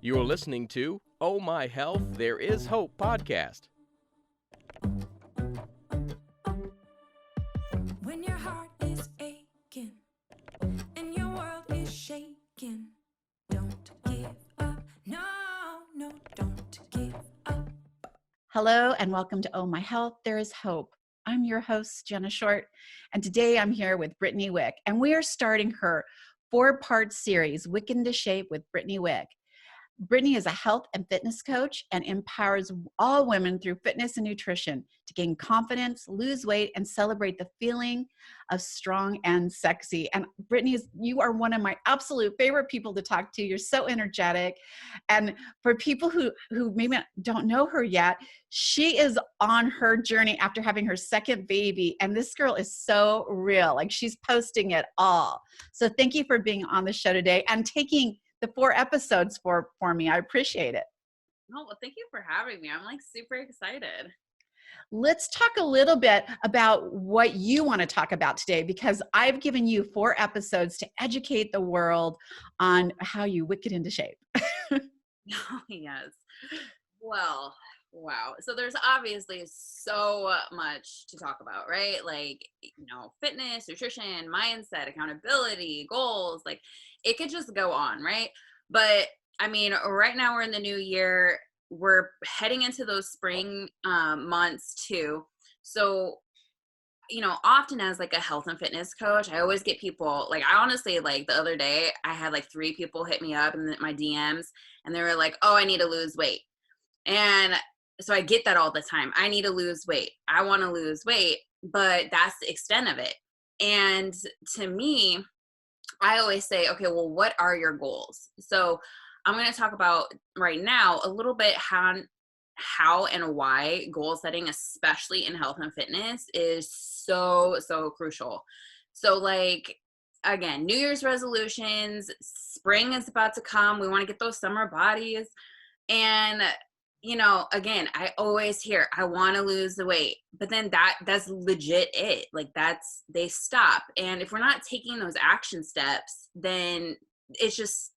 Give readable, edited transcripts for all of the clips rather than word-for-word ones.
You're listening to Oh My Health, There Is Hope podcast. When your heart is aching and your world is shaking, don't give up. No, no, don't give up. Hello and welcome to Oh My Health, There Is Hope. I'm your host, Jenna Short, and today I'm here with Brittinie Wick, and we are starting her 4-part series, Wick into Shape with Brittinie Wick. Brittinie is a health and fitness coach and empowers all women through fitness and nutrition to gain confidence, lose weight, and celebrate the feeling of strong and sexy. And Brittinie, you are one of my absolute favorite people to talk to. You're so energetic. And for people who maybe don't know her yet, she is on her journey after having her second baby. And this girl is so real. Like, she's posting it all. So thank you for being on the show today and taking the 4 episodes for me. I appreciate it. Oh, well, thank you for having me. I'm like super excited. Let's talk a little bit about what you want to talk about today, because I've given you 4 episodes to educate the world on how you wick it into shape. Oh, yes. Well, wow. So there's obviously so much to talk about, right? Like, fitness, nutrition, mindset, accountability, goals, like it could just go on, right? But I mean, right now we're in the new year. We're heading into those spring months too. So, often as like a health and fitness coach, I always get people, like, I honestly, like the other day, I had like 3 people hit me up in my DMs and they were like, oh, I need to lose weight. And so I get that all the time. I need to lose weight. I want to lose weight, but that's the extent of it. And to me, I always say, okay, well, what are your goals? So I'm going to talk about right now a little bit how and why goal setting, especially in health and fitness, is so crucial. So, like, again, New Year's resolutions, spring is about to come. We want to get those summer bodies. And, again, I always hear, I want to lose the weight, but then that's legit it. Like, they stop. And if we're not taking those action steps, then it's just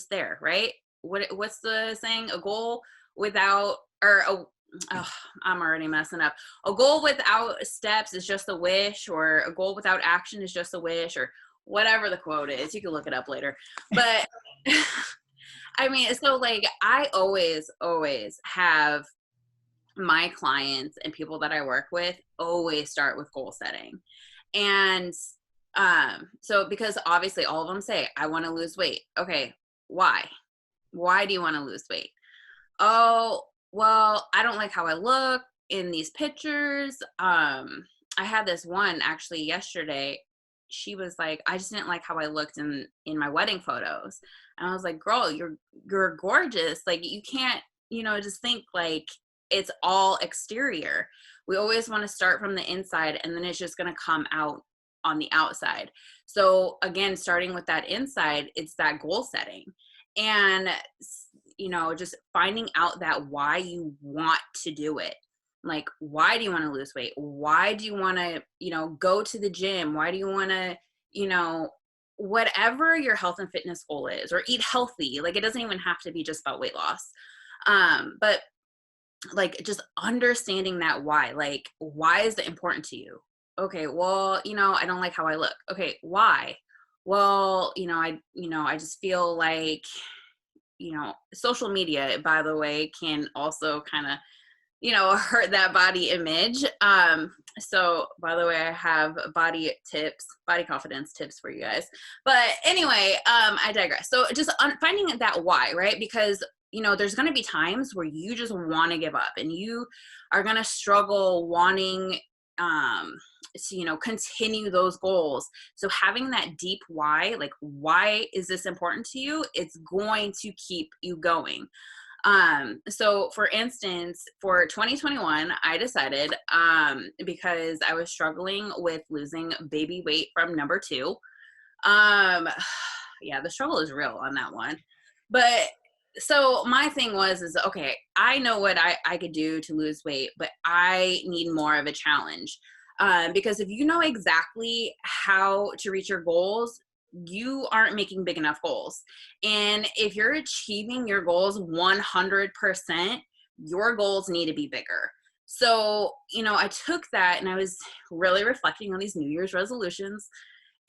there, right? What's the saying? A goal without, I'm already messing up. A goal without steps is just a wish, or a goal without action is just a wish, or whatever the quote is. You can look it up later. But I mean, so like, I always have my clients and people that I work with always start with goal setting. And so because obviously all of them say, I want to lose weight. Okay, why? Why do you want to lose weight? Oh, well, I don't like how I look in these pictures. I had this one actually yesterday. She was like, I just didn't like how I looked in my wedding photos. And I was like, girl, you're gorgeous. Like, you can't, just think like it's all exterior. We always want to start from the inside, and then it's just going to come out on the outside. So again, starting with that inside, it's that goal setting. And, just finding out that why you want to do it. Like, why do you want to lose weight? Why do you want to, go to the gym? Why do you want to, whatever your health and fitness goal is, or eat healthy? Like, it doesn't even have to be just about weight loss. But like, just understanding that why, like, why is it important to you? Okay, well, I don't like how I look. Okay, why? Well, I just feel like, social media, by the way, can also kind of, hurt that body image. So by the way, I have body confidence tips for you guys. But anyway, I digress. So just finding that why, right? Because, there's going to be times where you just want to give up, and you are going to struggle wanting to, continue those goals. So having that deep why, like, why is this important to you? It's going to keep you going. So for instance, for 2021, I decided, because I was struggling with losing baby weight from number 2. Yeah, the struggle is real on that one. But so my thing is, okay, I know what I could do to lose weight, but I need more of a challenge. Because if you know exactly how to reach your goals, you aren't making big enough goals. And if you're achieving your goals 100%, your goals need to be bigger. So, I took that and I was really reflecting on these New Year's resolutions.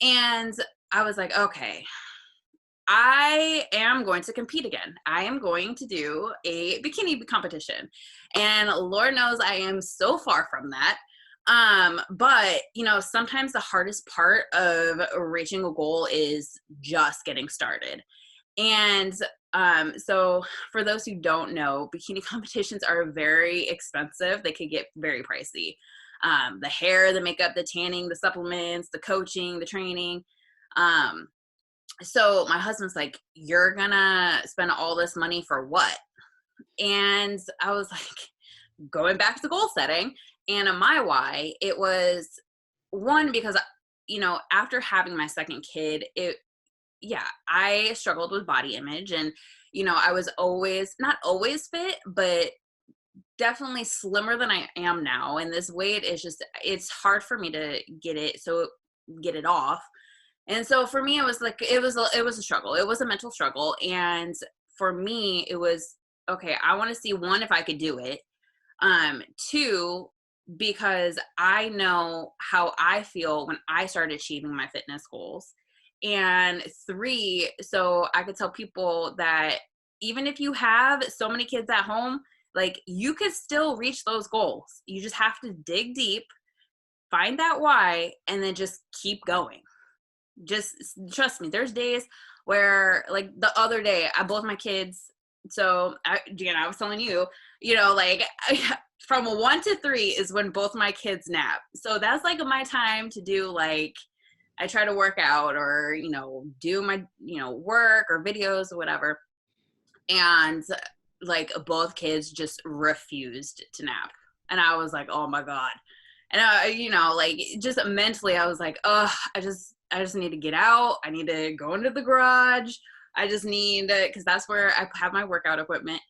And I was like, okay, I am going to compete again. I am going to do a bikini competition. And Lord knows I am so far from that. But sometimes the hardest part of reaching a goal is just getting started. And so for those who don't know, bikini competitions are very expensive. They could get very pricey. The hair, the makeup, the tanning, the supplements, the coaching, the training. So my husband's like, you're gonna spend all this money for what? And I was like, going back to goal setting. And my why, it was one, because, after having my second kid, I struggled with body image. And, I was not always fit, but definitely slimmer than I am now. And this weight is it's hard for me to get it off. And so for me, it was a struggle. It was a mental struggle. And for me, it was, okay, I want to see, one, if I could do it. Two, because I know how I feel when I started achieving my fitness goals. And three, so I could tell people that even if you have so many kids at home, like, you could still reach those goals. You just have to dig deep, find that why, and then just keep going. Just trust me, there's days where, like the other day, both my kids, so Jana, I was telling you, from 1 to 3 is when both my kids nap. So that's like my time to do, like, I try to work out or, do my, work or videos or whatever. And like both kids just refused to nap. And I was like, oh my God. And like, just mentally, I was like, oh, I just need to get out. I need to go into the garage. I just need to, because that's where I have my workout equipment.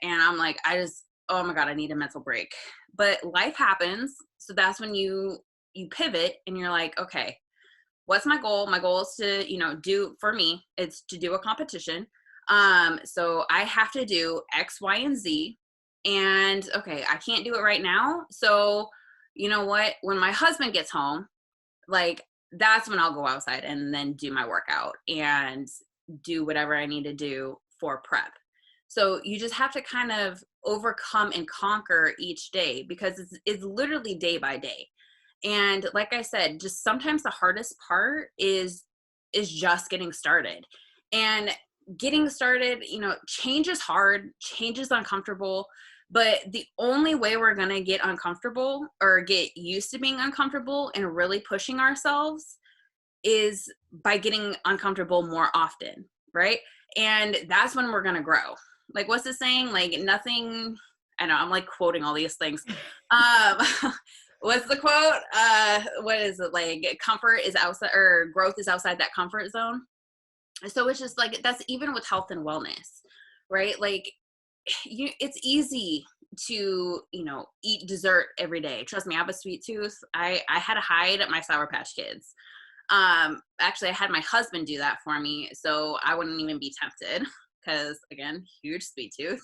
And I'm like, oh my God, I need a mental break. But life happens. So that's when you pivot and you're like, okay, what's my goal? My goal is to, for me, it's to do a competition. So I have to do X, Y, and Z. And okay, I can't do it right now. So you know what? When my husband gets home, like, that's when I'll go outside and then do my workout and do whatever I need to do for prep. So you just have to kind of overcome and conquer each day, because it's literally day by day. And like I said, just sometimes the hardest part is just getting started. And getting started, change is hard, change is uncomfortable. But the only way we're going to get uncomfortable or get used to being uncomfortable and really pushing ourselves is by getting uncomfortable more often, right? And that's when we're going to grow. Like, what's the saying? Like, nothing, I know, I'm like quoting all these things. What's the quote? What is it? Like, comfort is outside, or growth is outside that comfort zone. So it's just like, that's even with health and wellness, right? Like, it's easy to, eat dessert every day. Trust me, I have a sweet tooth. I had to hide my Sour Patch Kids. Actually, I had my husband do that for me, so I wouldn't even be tempted, because again, huge sweet tooth.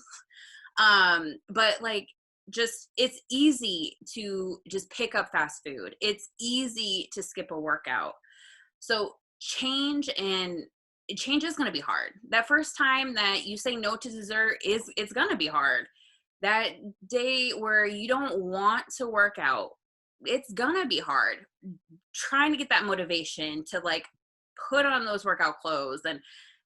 But like, just, it's easy to just pick up fast food. It's easy to skip a workout. So change is going to be hard. That first time that you say no to dessert it's going to be hard. That day where you don't want to work out, it's going to be hard. Trying to get that motivation to, like, put on those workout clothes and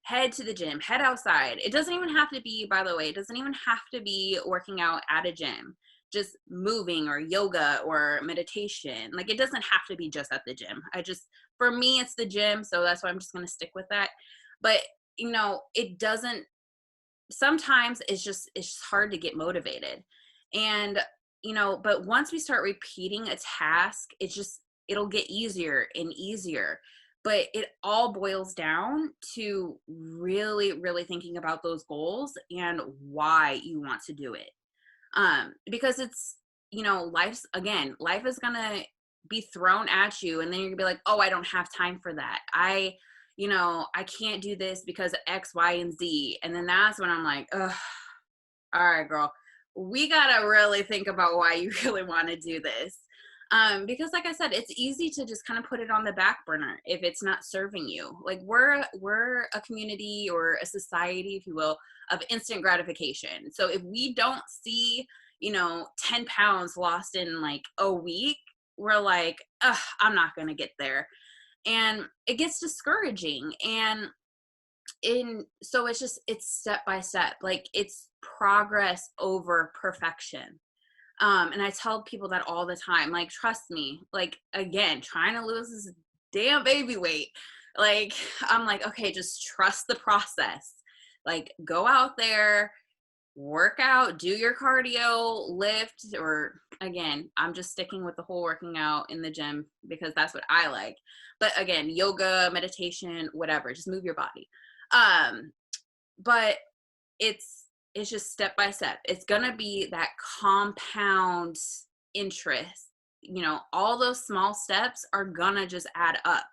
head to the gym, head outside. It doesn't even have to be, by the way, it doesn't even have to be working out at a gym. Just moving or yoga or meditation. Like, it doesn't have to be just at the gym. For me, it's the gym. So that's why I'm just going to stick with that. But, it doesn't, sometimes it's just hard to get motivated. And, but once we start repeating a task, it'll get easier and easier. But it all boils down to really, really thinking about those goals and why you want to do it. Because it's, life is going to be thrown at you, and then you're gonna be like, oh, I don't have time for that. I can't do this because of X, Y, and Z. And then that's when I'm like, ugh, all right, girl, we got to really think about why you really want to do this. Because like I said, it's easy to just kind of put it on the back burner if it's not serving you. Like we're a community or a society, if you will, of instant gratification. So if we don't see, 10 pounds lost in like a week, we're like, ugh, I'm not going to get there. And it gets discouraging. So it's step by step, like it's progress over perfection. And I tell people that all the time, like, trust me, like, again, trying to lose this damn baby weight. Like, I'm like, okay, just trust the process. Like, go out there, work out, do your cardio, lift, or again, I'm just sticking with the whole working out in the gym because that's what I like. But again, yoga, meditation, whatever, just move your body. But it's just step by step. It's going to be that compound interest. All those small steps are going to just add up.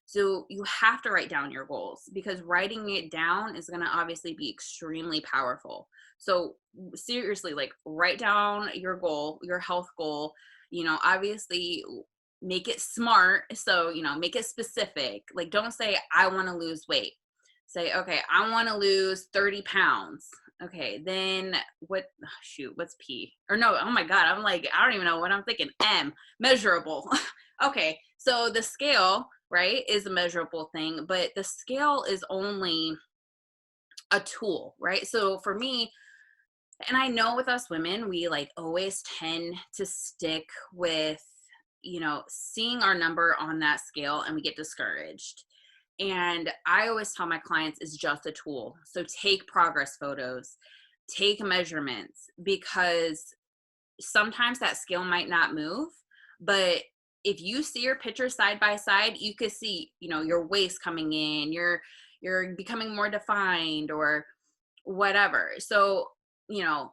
So you have to write down your goals because writing it down is going to obviously be extremely powerful. So seriously, like write down your goal, your health goal, obviously make it smart. So, make it specific. Like don't say, I want to lose weight. Say, okay, I want to lose 30 pounds. Okay, then what's P? Or no, oh my God, I'm like, I don't even know what I'm thinking. M, measurable. Okay, so the scale, right, is a measurable thing, but the scale is only a tool, right? So for me, and I know with us women, we like always tend to stick with, seeing our number on that scale and we get discouraged. And I always tell my clients it's just a tool. So take progress photos, take measurements, because sometimes that scale might not move. But if you see your picture side by side, you could see, your waist coming in, you're becoming more defined or whatever. So,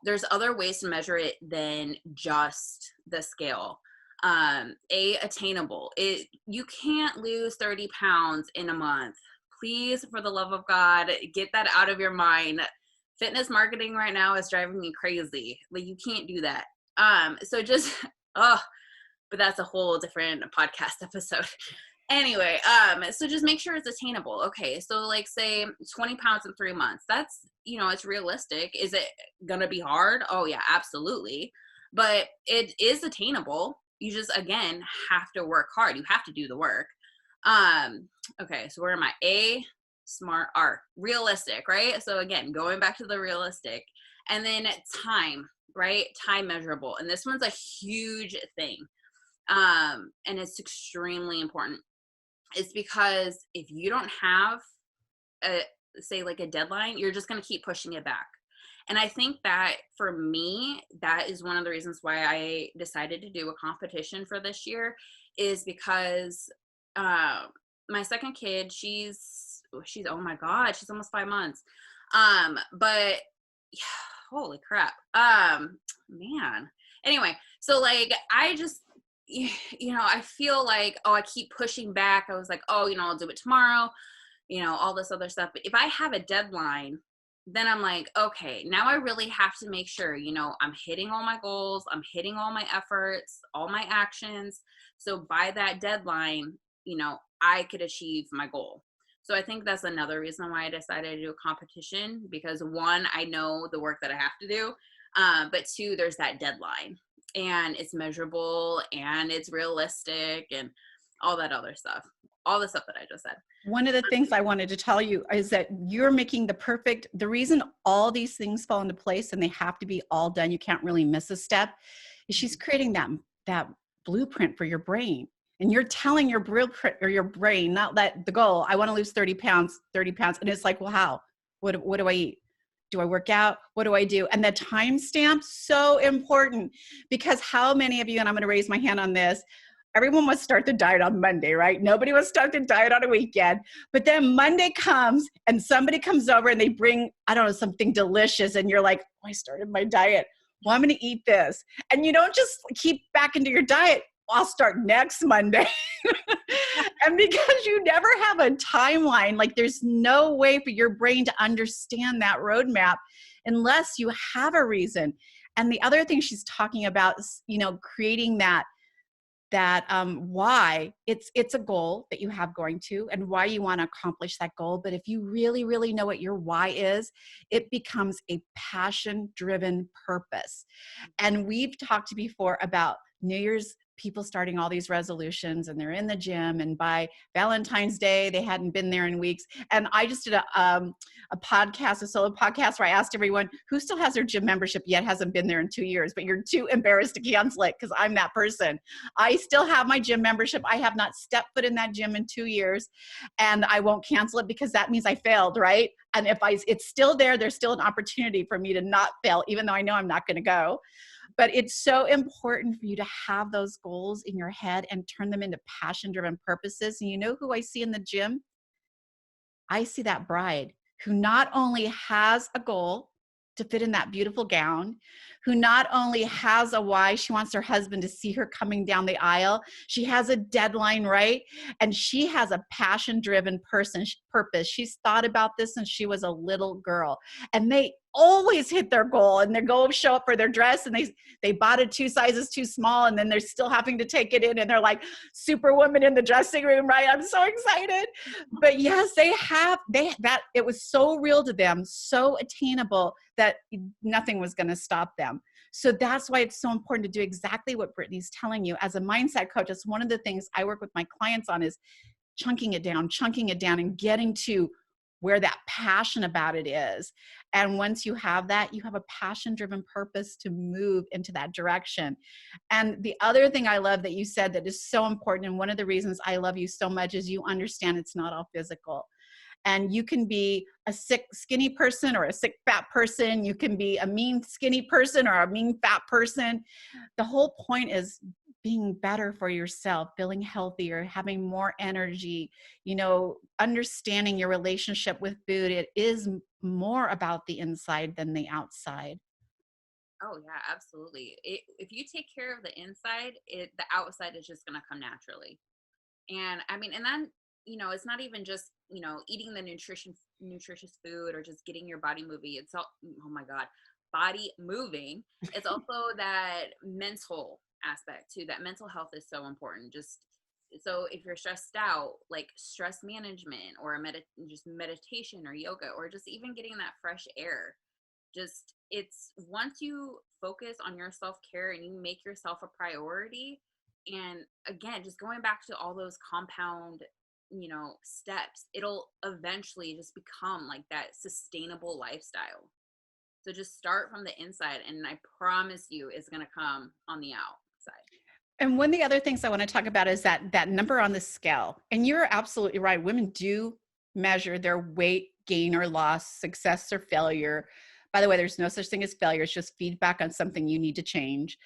there's other ways to measure it than just the scale. Attainable. You can't lose 30 pounds in a month. Please, for the love of God, get that out of your mind. Fitness marketing right now is driving me crazy. Like you can't do that. So just, but that's a whole different podcast episode. Anyway, so just make sure it's attainable. Okay. So like say 20 pounds in 3 months, that's, it's realistic. Is it going to be hard? Oh yeah, absolutely. But it is attainable. You just, again, have to work hard. You have to do the work. Okay, so where am I? A, smart, R, realistic, right? So again, going back to the realistic. And then time, right? Time measurable. And this one's a huge thing. And it's extremely important. It's because if you don't have, say like a deadline, you're just going to keep pushing it back. And I think that for me, that is one of the reasons why I decided to do a competition for this year is because my second kid, she's, oh my God, she's almost 5 months. But yeah, holy crap. Man. Anyway, so like, I just, I feel like, I keep pushing back. I was like, I'll do it tomorrow, all this other stuff. But if I have a deadline, then I'm like, okay, now I really have to make sure, I'm hitting all my goals, I'm hitting all my efforts, all my actions. So by that deadline, I could achieve my goal. So I think that's another reason why I decided to do a competition, because one, I know the work that I have to do, but two, there's that deadline and it's measurable and it's realistic and all that other stuff. All the stuff that I just said. One of the things I wanted to tell you is that you're making the reason all these things fall into place and they have to be all done, you can't really miss a step, is she's creating that blueprint for your brain. And you're telling your blueprint or your brain, not that the goal, I want to lose 30 pounds. And it's like, well, how? What do I eat? Do I work out? What do I do? And the timestamp, so important, because how many of you, and I'm going to raise my hand on this, everyone wants to start the diet on Monday, right? Nobody wants to start the diet on a weekend. But then Monday comes and somebody comes over and they bring, I don't know, something delicious. And you're like, I started my diet. Well, I'm going to eat this. And you don't just keep back into your diet. I'll start next Monday. And because you never have a timeline, like there's no way for your brain to understand that roadmap unless you have a reason. And the other thing she's talking about is, creating that why. It's a goal that you have going to and why you want to accomplish that goal. But if you really, really know what your why is, it becomes a passion-driven purpose. And we've talked before about New Year's, people starting all these resolutions, and they're in the gym, and by Valentine's Day, they hadn't been there in weeks. And I just did a podcast, a solo podcast, where I asked everyone who still has their gym membership yet hasn't been there in 2 years, but you're too embarrassed to cancel it, because I'm that person. I still have my gym membership. I have not stepped foot in that gym in 2 years, and I won't cancel it because that means I failed, right? And if it's still there, there's still an opportunity for me to not fail, even though I know I'm not going to go. But it's so important for you to have those goals in your head and turn them into passion-driven purposes. And you know who I see in the gym? I see that bride who not only has a goal to fit in that beautiful gown, who not only has a why, she wants her husband to see her coming down the aisle. She has a deadline, right? And she has a passion-driven purpose. She's thought about this since she was a little girl. And they always hit their goal, and they go show up for their dress, and they bought it 2 sizes too small, and then they're still having to take it in, and they're like superwoman in the dressing room, right? I'm so excited. But yes, that it was so real to them, so attainable, that nothing was going to stop them. So that's why it's so important to do exactly what Brittinie's telling you. As a mindset coach, it's one of the things I work with my clients on, is chunking it down, and getting to where that passion about it is. And once you have that, you have a passion-driven purpose to move into that direction. And the other thing I love that you said that is so important, and one of the reasons I love you so much, is you understand it's not all physical. And you can be a sick, skinny person, or a sick, fat person. You can be a mean, skinny person, or a mean, fat person. The whole point is being better for yourself, feeling healthier, having more energy, understanding your relationship with food. It is more about the inside than the outside. Oh yeah, absolutely. If you take care of the inside, the outside is just going to come naturally. And I mean, and then, it's not even just, eating the nutritious food, or just getting your body moving. It's all, oh my God, body moving. It's also that mental aspect too. That mental health is so important. Just so if you're stressed out, like stress management, or just meditation or yoga, or just even getting that fresh air. Just, it's once you focus on your self-care and you make yourself a priority, and again, just going back to all those compound steps, it'll eventually just become like that sustainable lifestyle. So just start from the inside, and I promise you it's going to come on the outside. And one of the other things I want to talk about is that number on the scale. And you're absolutely right. Women do measure their weight gain or loss, success or failure. By the way, there's no such thing as failure. It's just feedback on something you need to change.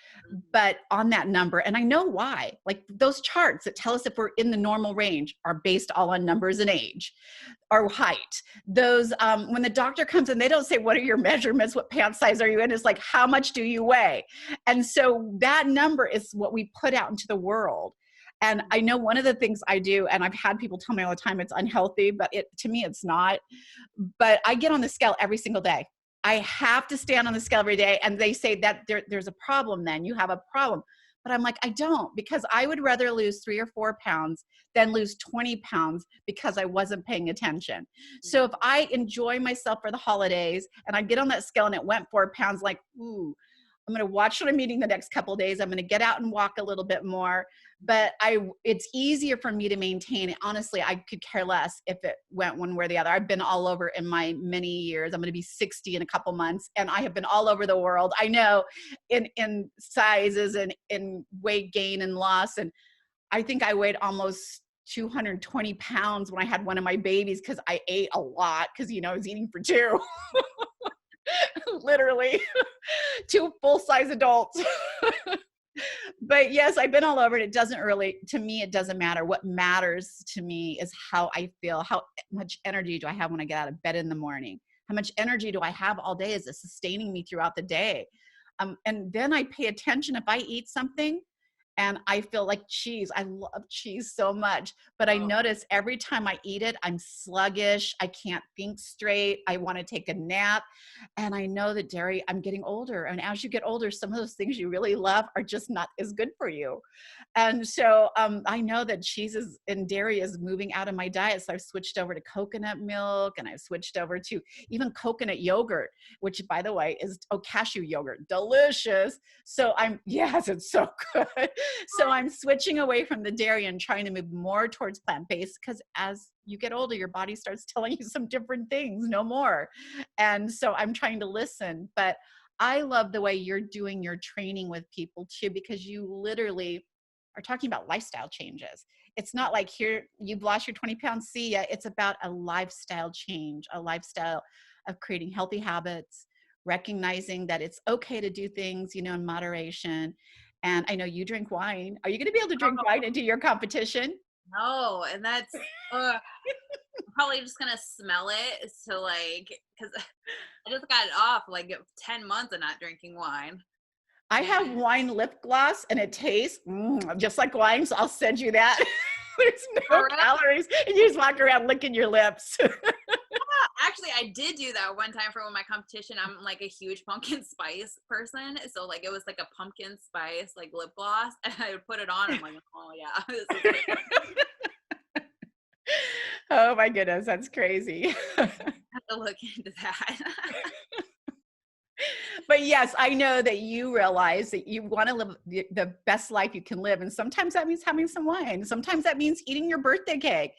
But on that number, and I know why, like those charts that tell us if we're in the normal range are based all on numbers and age or height. Those, when the doctor comes in, they don't say, what are your measurements? What pant size are you in? It's like, how much do you weigh? And so that number is what we put out into the world. And I know one of the things I do, and I've had people tell me all the time, it's unhealthy, but to me, it's not. But I get on the scale every single day. I have to stand on the scale every day. And they say that there's a problem then. You have a problem. But I'm like, I don't, because I would rather lose 3 or 4 pounds than lose 20 pounds because I wasn't paying attention. So if I enjoy myself for the holidays and I get on that scale and it went 4 pounds, like, ooh, I'm going to watch what I'm eating the next couple of days. I'm going to get out and walk a little bit more. But it's easier for me to maintain it. Honestly, I could care less if it went one way or the other. I've been all over in my many years. I'm going to be 60 in a couple months, and I have been all over the world. I know in sizes and in weight gain and loss. And I think I weighed almost 220 pounds when I had one of my babies, because I ate a lot, because, I was eating for 2. Literally 2 full-size adults. But yes, I've been all over it. It doesn't really, to me, it doesn't matter. What matters to me is how I feel. How much energy do I have when I get out of bed in the morning? How much energy do I have all day? Is it sustaining me throughout the day? And then I pay attention. If I eat something And I feel like cheese. I love cheese so much, but I Oh, notice every time I eat it, I'm sluggish. I can't think straight. I want to take a nap. And I know that dairy, I'm getting older. And as you get older, some of those things you really love are just not as good for you. And so I know that cheese is and dairy is moving out of my diet. So I've switched over to coconut milk, and I've switched over to even coconut yogurt, which by the way is, oh, cashew yogurt, delicious. So yes, it's so good. So I'm switching away from the dairy and trying to move more towards plant-based, because as you get older, your body starts telling you some different things, no more. And so I'm trying to listen. But I love the way you're doing your training with people too, because you literally are talking about lifestyle changes. It's not like, here, you've lost your 20 pounds, see ya. It's about a lifestyle change, a lifestyle of creating healthy habits, recognizing that it's okay to do things, in moderation. And I know you drink wine. Are you going to be able to drink wine into your competition? no, and that's I'm probably just gonna smell it. So like, because I just got off like 10 months of not drinking wine. I have And wine lip gloss, and it tastes just like wine. So I'll send you that. There's no for real? calories, and you just walk around licking your lips. Actually, I did do that one time for one of my competition. I'm like a huge pumpkin spice person, so like it was like a pumpkin spice like lip gloss, and I would put it on. And I'm like, oh yeah, this is like, Oh my goodness, that's crazy. I have to look into that. But yes, I know that you realize that you want to live the best life you can live. And sometimes that means having some wine. Sometimes that means eating your birthday cake.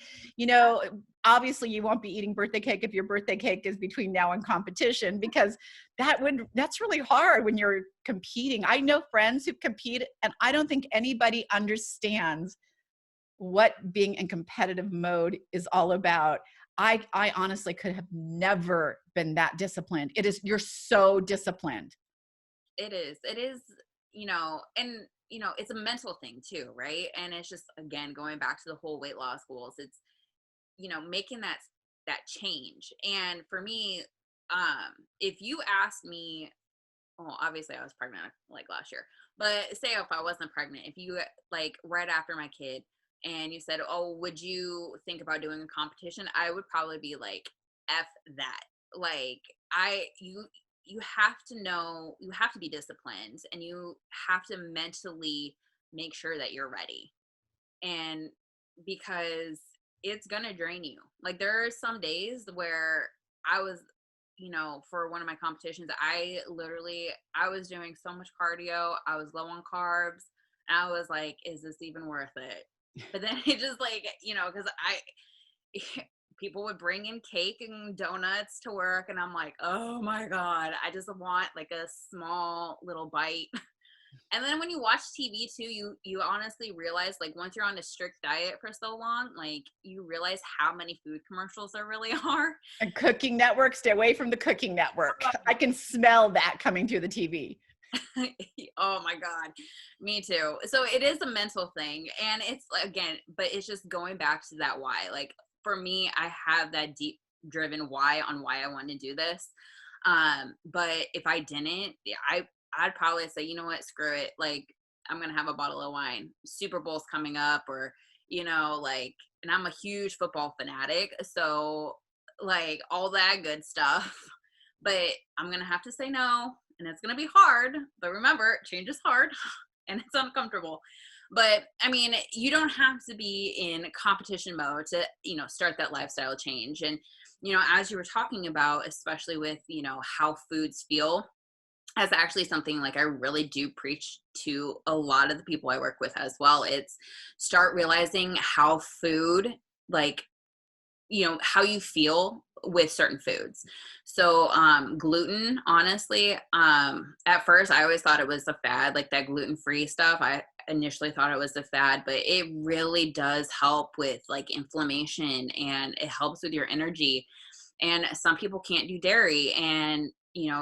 Obviously you won't be eating birthday cake if your birthday cake is between now and competition, because that's really hard when you're competing. I know friends who compete, and I don't think anybody understands what being in competitive mode is all about. I honestly could have never been that disciplined. You're so disciplined. It is, and it's a mental thing too, right? And it's just, again, going back to the whole weight loss goals. It's, making that change. And for me, if you asked me, well, obviously I was pregnant like last year, but say if I wasn't pregnant, if you like right after my kid and you said, oh, would you think about doing a competition? I would probably be like, F that. Like you have to know, you have to be disciplined, and you have to mentally make sure that you're ready. And because it's going to drain you. Like there are some days where I was, for one of my competitions, I was doing so much cardio. I was low on carbs. And I was like, is this even worth it? But then it just like, because people would bring in cake and donuts to work, and I'm like, oh my God, I just want like a small little bite. And then when you watch TV too, you honestly realize, like, once you're on a strict diet for so long, like you realize how many food commercials there really are. And Cooking Network, stay away from the Cooking Network. I can smell that coming through the TV. Oh my God, me too. So it is a mental thing, and it's again, but it's just going back to that why. Like for me, I have that deep driven why on why I want to do this. But if I didn't, yeah, I'd probably say, you know what, screw it. Like I'm gonna have a bottle of wine. Super Bowl's coming up, or like, and I'm a huge football fanatic, so like all that good stuff. But I'm gonna have to say no, and it's going to be hard, but remember, change is hard and it's uncomfortable. But I mean, you don't have to be in competition mode to, start that lifestyle change. And, as you were talking about, especially with, how foods feel, that's actually something like I really do preach to a lot of the people I work with as well. It's start realizing how food, like, how you feel with certain foods. So gluten, honestly, at first I always thought it was a fad, like that gluten-free stuff. I initially thought it was a fad, but it really does help with like inflammation, and it helps with your energy. And some people can't do dairy, and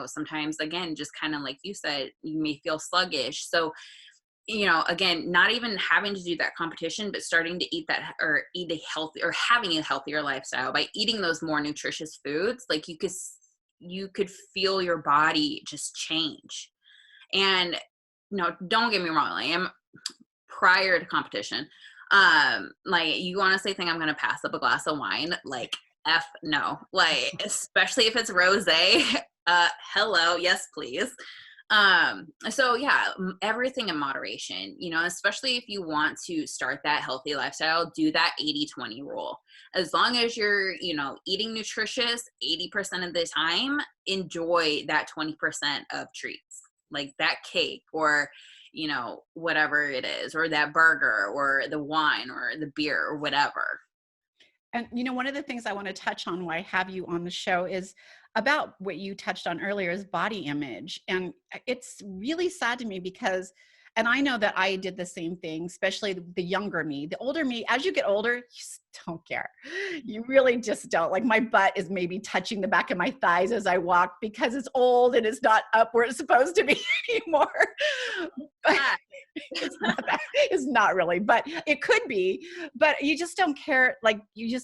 sometimes, again, just kind of like you said, you may feel sluggish. So again, not even having to do that competition, but starting to eat that, or eat a healthy, or having a healthier lifestyle by eating those more nutritious foods. Like you could feel your body just change. And don't get me wrong, I am prior to competition. Like you honestly think I'm going to pass up a glass of wine? Like F no, like, especially if it's rosé, hello, yes, please. So yeah, everything in moderation, you know, especially if you want to start that healthy lifestyle, do that 80-20 rule. As long as you're, you know, eating nutritious 80% of the time, enjoy that 20% of treats, like that cake or, you know, whatever it is, or that burger or the wine or the beer or whatever. And, you know, one of the things I want to touch on why I have you on the show is about what you touched on earlier is body image. And it's really sad to me because, and I know that I did the same thing, especially the younger me. The older me, as you get older, you just don't care. You really just don't. Like my butt is maybe touching the back of my thighs as I walk because it's old and it's not up where it's supposed to be anymore. But it's not that, it's not really, but it could be. But you just don't care. Like you're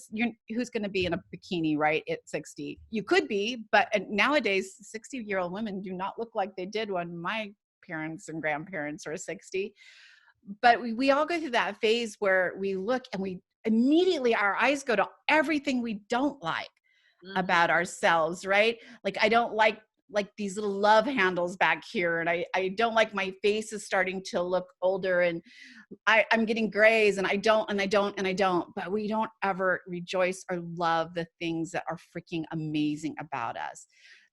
who's going to be in a bikini, right? At 60, you could be, but nowadays 60-year-old women do not look like they did when my parents and grandparents were 60. But we all go through that phase where we look and we immediately, our eyes go to everything we don't like about ourselves, right? Like I don't like these little love handles back here. And I don't like my face is starting to look older and I'm getting grays and I don't. But we don't ever rejoice or love the things that are freaking amazing about us.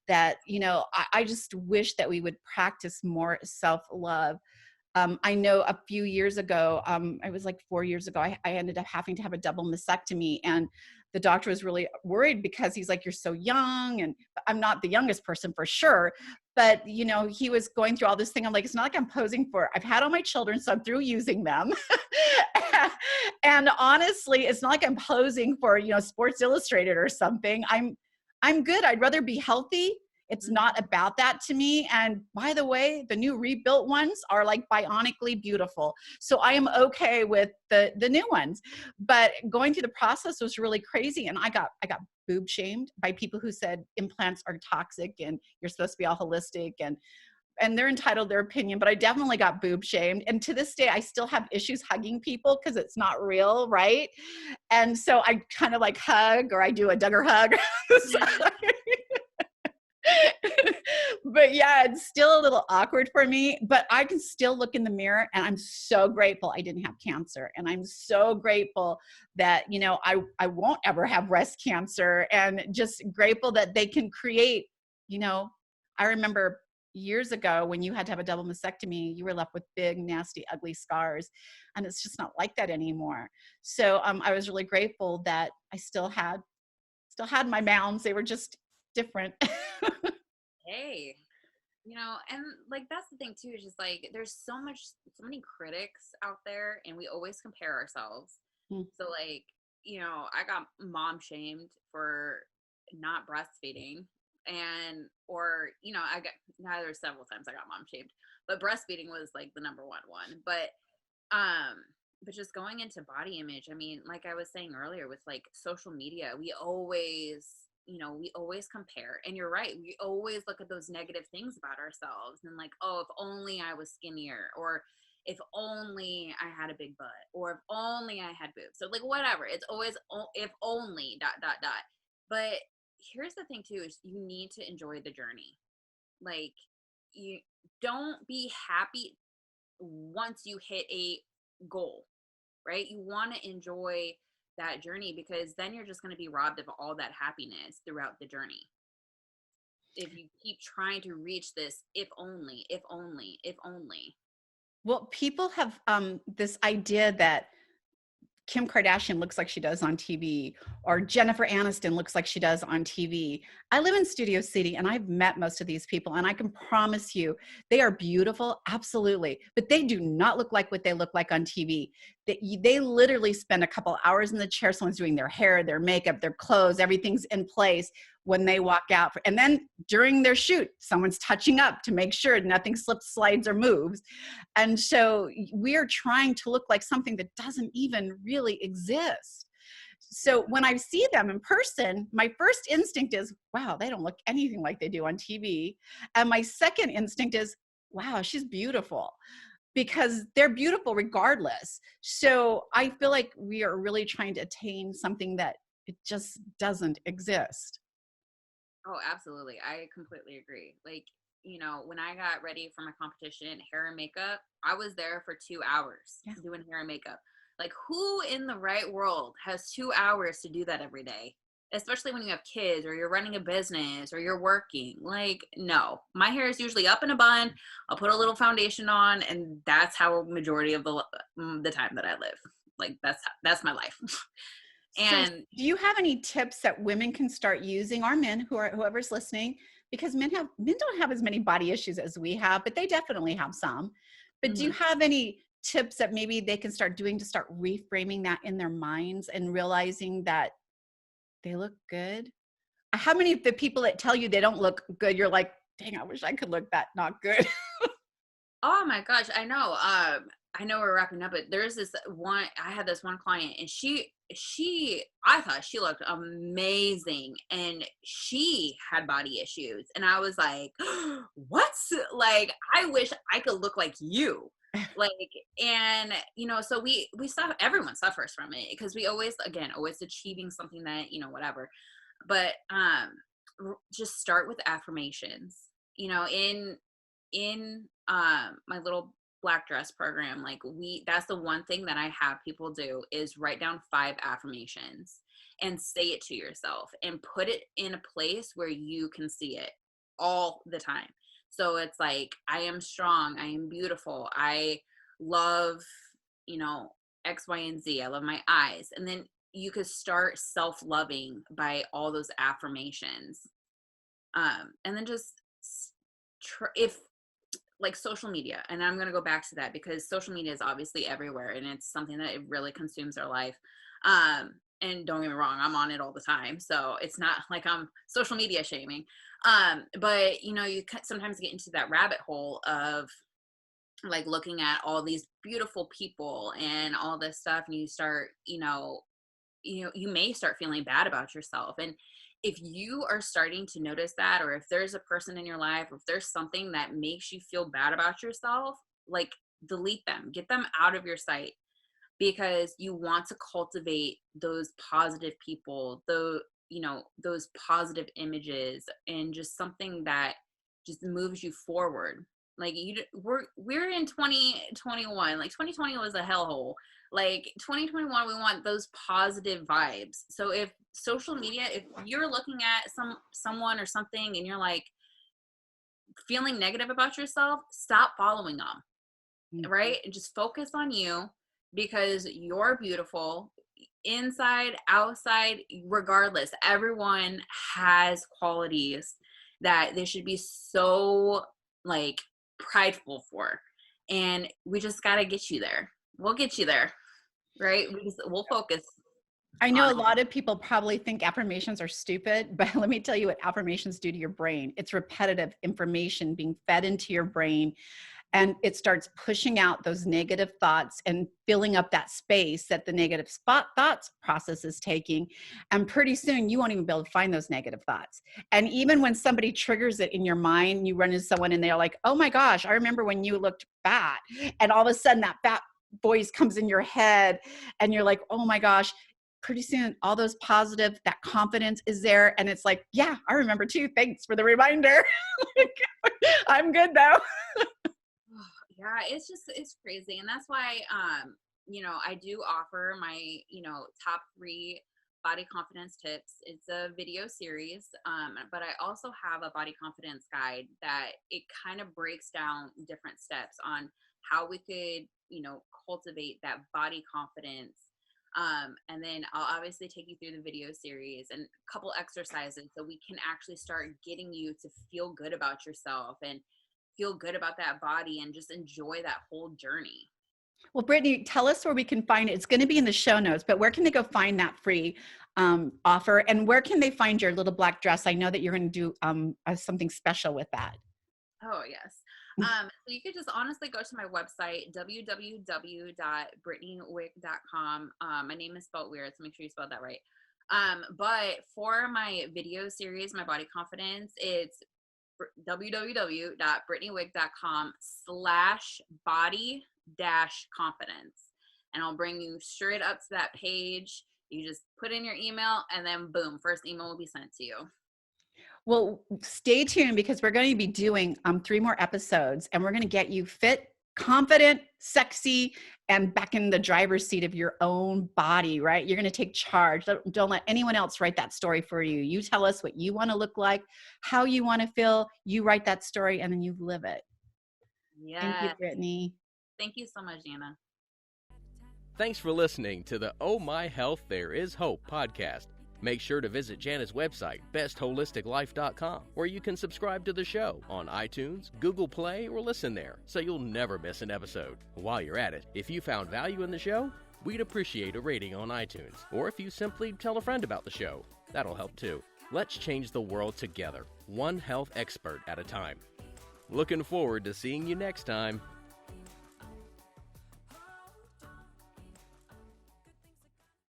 That, you know, I just wish that we would practice more self-love. I know a few years ago, I was like 4 years ago, I ended up having to have a double mastectomy, and the doctor was really worried because he's like, you're so young, and I'm not the youngest person for sure, but you know, he was going through all this thing. I'm like, it's not like I'm posing for, I've had all my children, so I'm through using them. And honestly, it's not like I'm posing for, you know, Sports Illustrated or something. I'm good. I'd rather be healthy. It's not about that to me. And by the way, the new rebuilt ones are like bionically beautiful. So I am okay with the new ones. But going through the process was really crazy. And I got boob shamed by people who said implants are toxic and you're supposed to be all holistic, and they're entitled to their opinion, but I definitely got boob shamed. And to this day, I still have issues hugging people because it's not real, right? And so I kind of like hug, or I do a Duggar hug. But yeah, it's still a little awkward for me, but I can still look in the mirror and I'm so grateful I didn't have cancer. And I'm so grateful that, you know, I won't ever have breast cancer, and just grateful that they can create, you know, I remember years ago when you had to have a double mastectomy, you were left with big, nasty, ugly scars. And it's just not like that anymore. So I was really grateful that I still had my mounds. They were just different. Hey, you know, and like that's the thing too, is just like there's so many critics out there, and we always compare ourselves. So like, you know, I got mom shamed for not breastfeeding, and or you know, now there's several times I got mom shamed, but breastfeeding was like the number one. But just going into body image, I mean, like I was saying earlier with like social media, we always compare. And you're right, we always look at those negative things about ourselves and like, oh, if only I was skinnier, or if only I had a big butt, or if only I had boobs. So like whatever, it's always if only ... But here's the thing too, is you need to enjoy the journey. Like, you don't be happy once you hit a goal, right? You want to enjoy that journey, because then you're just going to be robbed of all that happiness throughout the journey. If you keep trying to reach this, if only. Well, people have this idea that Kim Kardashian looks like she does on TV, or Jennifer Aniston looks like she does on TV. I live in Studio City and I've met most of these people, and I can promise you they are beautiful, absolutely, but they do not look like what they look like on TV. They literally spend a couple hours in the chair. Someone's doing their hair, their makeup, their clothes, everything's in place when they walk out. And then during their shoot, someone's touching up to make sure nothing slips, slides, or moves. And so we are trying to look like something that doesn't even really exist. So when I see them in person, my first instinct is, wow, they don't look anything like they do on TV. And my second instinct is, wow, she's beautiful. because they're beautiful regardless. So I feel like we are really trying to attain something that it just doesn't exist. Oh, absolutely. I completely agree. Like, when I got ready for my competition, hair and makeup, I was there for 2 hours Yeah. doing hair and makeup. Like, who in the right world has 2 hours to do that every day? Especially when you have kids or you're running a business or you're working. Like, no. My hair is usually up in a bun. I'll put a little foundation on, and that's how majority of the time that I live. Like, that's my life. So And do you have any tips that women can start using, or men, whoever's listening? Because men don't have as many body issues as we have, but they definitely have some. But do you mhm. have any tips that maybe they can start doing to start reframing that in their minds and realizing that they look good? How many of the people that tell you they don't look good, you're like, dang, I wish I could look that not good? Oh my gosh, I know. I know we're wrapping up, but there's this one. I had this one client, and I thought she looked amazing, and she had body issues, and I was like, "What's like? I wish I could look like you." Like, and so we suffer. Everyone suffers from it because we always achieving something that whatever. But just start with affirmations. In my little black dress program, like that's the one thing that I have people do is write down 5 affirmations and say it to yourself and put it in a place where you can see it all the time. So it's like, I am strong, I am beautiful, I love you know X, Y, and Z, I love my eyes. And then you could start self-loving by all those affirmations. And then just if like social media, and I'm going to go back to that because social media is obviously everywhere and it's something that it really consumes our life. And don't get me wrong, I'm on it all the time, so it's not like I'm social media shaming. But you sometimes get into that rabbit hole of like looking at all these beautiful people and all this stuff, and you start you may start feeling bad about yourself. And if you are starting to notice that, or if there's a person in your life, or if there's something that makes you feel bad about yourself, like delete them, get them out of your sight, because you want to cultivate those positive people, those positive images, and just something that just moves you forward. Like we're in 2021. Like 2020 was a hellhole. Like 2021, we want those positive vibes. So if social media, if you're looking at someone or something and you're like feeling negative about yourself, stop following them. Right? And just focus on you, because you're beautiful inside, outside, regardless. Everyone has qualities that they should be so like prideful for. And we just got to get you there. We'll get you there. Right? We'll focus I know on a it. lot of people probably think affirmations are stupid, but let me tell you what affirmations do to your brain. It's repetitive information being fed into your brain, and it starts pushing out those negative thoughts and filling up that space that the negative thoughts process is taking. And pretty soon you won't even be able to find those negative thoughts. And even when somebody triggers it in your mind, you run into someone and they're like, oh my gosh, I remember when you looked fat. And all of a sudden that fat voice comes in your head and you're like, oh my gosh. Pretty soon all those positive, that confidence is there, and it's like, yeah, I remember too, thanks for the reminder. I'm good though. Yeah, it's crazy. And that's why I do offer my top 3 body confidence tips. It's a video series, but I also have a body confidence guide that it kind of breaks down different steps on how we could cultivate that body confidence. And then I'll obviously take you through the video series and a couple exercises so we can actually start getting you to feel good about yourself and feel good about that body and just enjoy that whole journey. Well, Brittinie, tell us where we can find it. It's going to be in the show notes, but where can they go find that free offer? And where can they find your little black dress? I know that you're going to do something special with that. Oh, yes. So you could just honestly go to my website, www.brittiniewick.com. My name is spelled weird, so make sure you spelled that right. But for my video series, my body confidence, it's www.brittiniewick.com/body-confidence. And I'll bring you straight up to that page. You just put in your email and then boom, first email will be sent to you. Well, stay tuned because we're going to be doing 3 more episodes and we're going to get you fit, confident, sexy, and back in the driver's seat of your own body, right? You're going to take charge. Don't let anyone else write that story for you. You tell us what you want to look like, how you want to feel. You write that story and then you live it. Yeah. Thank you, Brittinie. Thank you so much, Jana. Thanks for listening to the Oh My Health, There Is Hope podcast. Make sure to visit Jana's website, bestholisticlife.com, where you can subscribe to the show on iTunes, Google Play, or listen there, so you'll never miss an episode. While you're at it, if you found value in the show, we'd appreciate a rating on iTunes, or if you simply tell a friend about the show. That'll help too. Let's change the world together, one health expert at a time. Looking forward to seeing you next time.